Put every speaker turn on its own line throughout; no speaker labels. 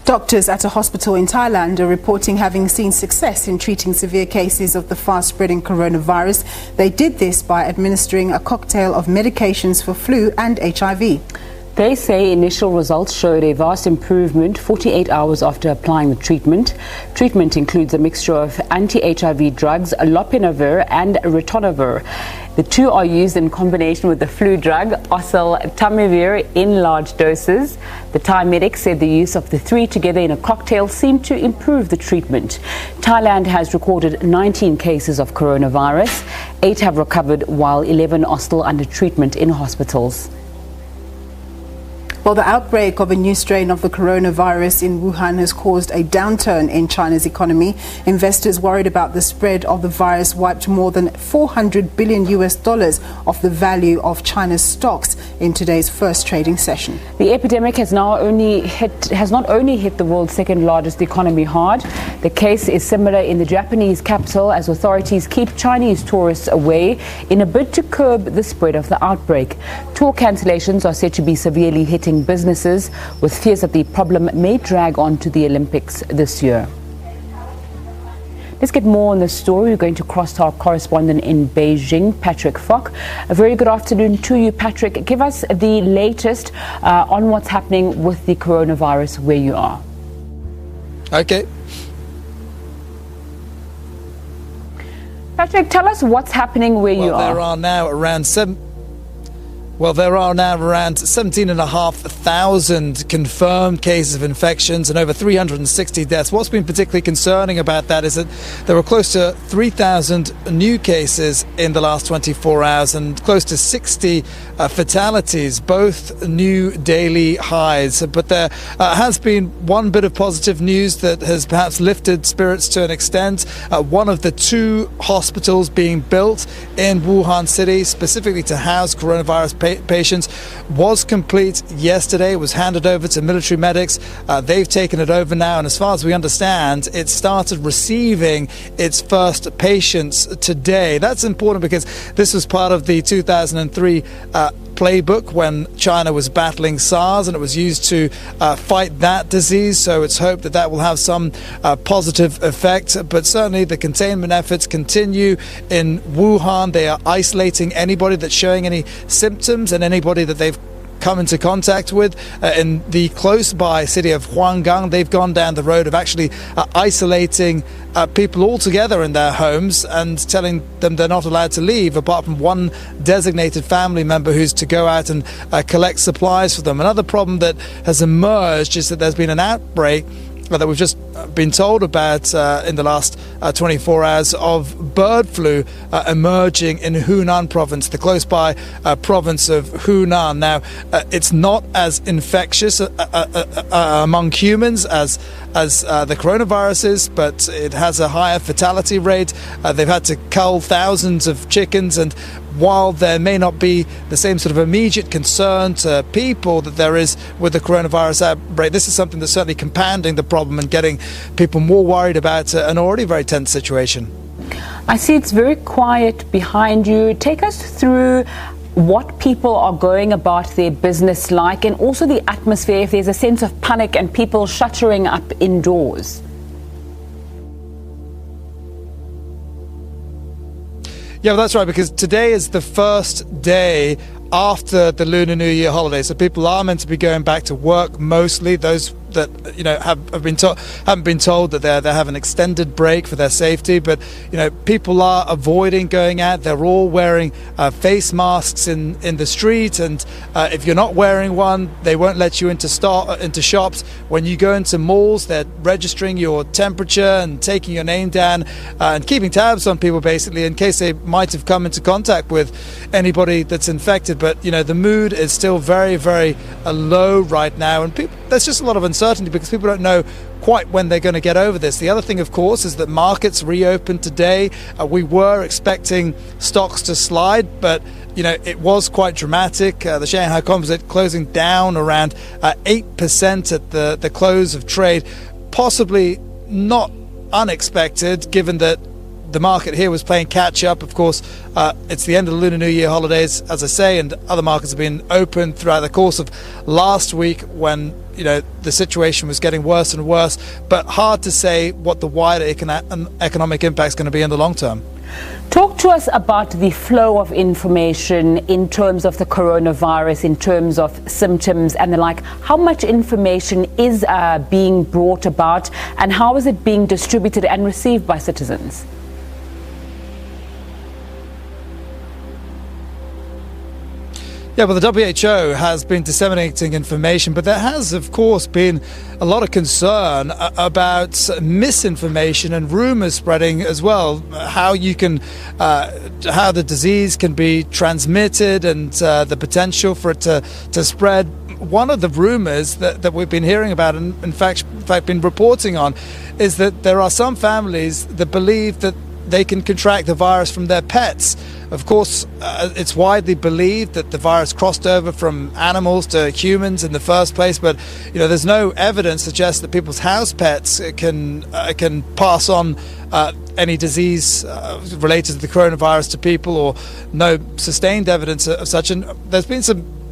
Doctors at a hospital in Thailand are reporting having seen success in treating severe cases of the fast-spreading coronavirus. They did this by administering a cocktail of medications for flu and HIV.
They say initial results showed a vast improvement 48 hours after applying the treatment. Treatment includes a mixture of anti-HIV drugs, lopinavir and ritonavir. The two are used in combination with the flu drug, oseltamivir, in large doses. The Thai medics said the use of the three together in a cocktail seemed to improve the treatment. Thailand has recorded 19 cases of coronavirus. 8 have recovered, while 11 are still under treatment in hospitals.
Well, the outbreak of a new strain of the coronavirus in Wuhan has caused a downturn in China's economy. Investors worried about the spread of the virus wiped more than $400 billion of the value of China's stocks in today's first trading session.
The epidemic has not only hit the world's second largest economy hard. The case is similar in the Japanese capital as authorities keep Chinese tourists away in a bid to curb the spread of the outbreak. Tour cancellations are said to be severely hitting businesses, with fears that the problem may drag on to the Olympics this year. Let's get more on the story. We're going to cross to our correspondent in Beijing, Patrick Fock. A very good afternoon to you, Patrick. Give us the latest on what's happening with the coronavirus where you are.
Okay.
Patrick, tell us what's happening where you are.
There are now around 17,500 confirmed cases of infections and over 360 deaths. What's been particularly concerning about that is that there were close to 3,000 new cases in the last 24 hours and close to 60 fatalities, both new daily highs. But there has been one bit of positive news that has perhaps lifted spirits to an extent. One of the 2 hospitals being built in Wuhan City, specifically to house coronavirus patients, was complete yesterday. It was handed over to military medics. They've taken it over now, and as far as we understand, it started receiving its first patients today. That's important because this was part of the 2003 playbook when China was battling SARS, and it was used to fight that disease. So it's hoped that that will have some positive effect. But certainly the containment efforts continue in Wuhan. They are isolating anybody that's showing any symptoms and anybody that they've come into contact with. In the close by city of Huanggang, they've gone down the road of actually isolating people altogether in their homes and telling them they're not allowed to leave apart from one designated family member who's to go out and collect supplies for them. Another problem that has emerged is that there's been an outbreak that we've just been told about in the last 24 hours of bird flu emerging in Hunan province, the close by province of Hunan. Now, it's not as infectious among humans as the coronavirus is, but it has a higher fatality rate. They've had to cull thousands of chickens, and while there may not be the same sort of immediate concern to people that there is with the coronavirus outbreak, this is something that's certainly compounding the problem and getting people more worried about an already very tense situation.
I see it's very quiet behind you. Take us through what people are going about their business like, and also the atmosphere, if there's a sense of panic and people shuttering up indoors.
Yeah, well, that's right, because today is the first day after the Lunar New Year holiday, so people are meant to be going back to work. Mostly those that haven't been told that they have an extended break for their safety, but people are avoiding going out. They're all wearing face masks in the street, and if you're not wearing one, they won't let you into shops. When you go into malls, they're registering your temperature and taking your name down and keeping tabs on people, basically, in case they might have come into contact with anybody that's infected. But the mood is still very, very low right now, and there's just a lot of uncertainty because people don't know quite when they're going to get over this. The other thing, of course, is that markets reopened today. We were expecting stocks to slide, but it was quite dramatic. The Shanghai Composite closing down around 8% at the close of trade, possibly not unexpected, given that the market here was playing catch up. Of course, it's the end of the Lunar New Year holidays, as I say, and other markets have been open throughout the course of last week when the situation was getting worse and worse. But hard to say what the wider economic impact is going to be in the long term.
Talk to us about the flow of information in terms of the coronavirus, in terms of symptoms and the like. How much information is being brought about, and how is it being distributed and received by citizens?
Yeah, well, the WHO has been disseminating information, but there has, of course, been a lot of concern about misinformation and rumours spreading as well. How how the disease can be transmitted and the potential for it to spread. One of the rumours that we've been hearing about, and in fact been reporting on, is that there are some families that believe that they can contract the virus from their pets. Of course, it's widely believed that the virus crossed over from animals to humans in the first place, but there's no evidence to suggest that people's house pets can pass on any disease related to the coronavirus to people, or no sustained evidence of such. And there's been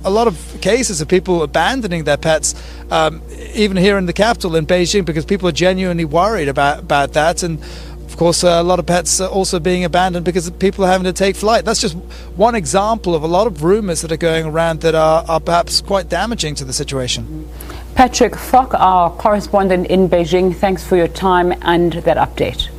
a lot of cases of people abandoning their pets, even here in the capital in Beijing, because people are genuinely worried about that. And of course, a lot of pets are also being abandoned because people are having to take flight. That's just one example of a lot of rumours that are going around that are perhaps quite damaging to the situation.
Patrick Fock, our correspondent in Beijing, thanks for your time and that update.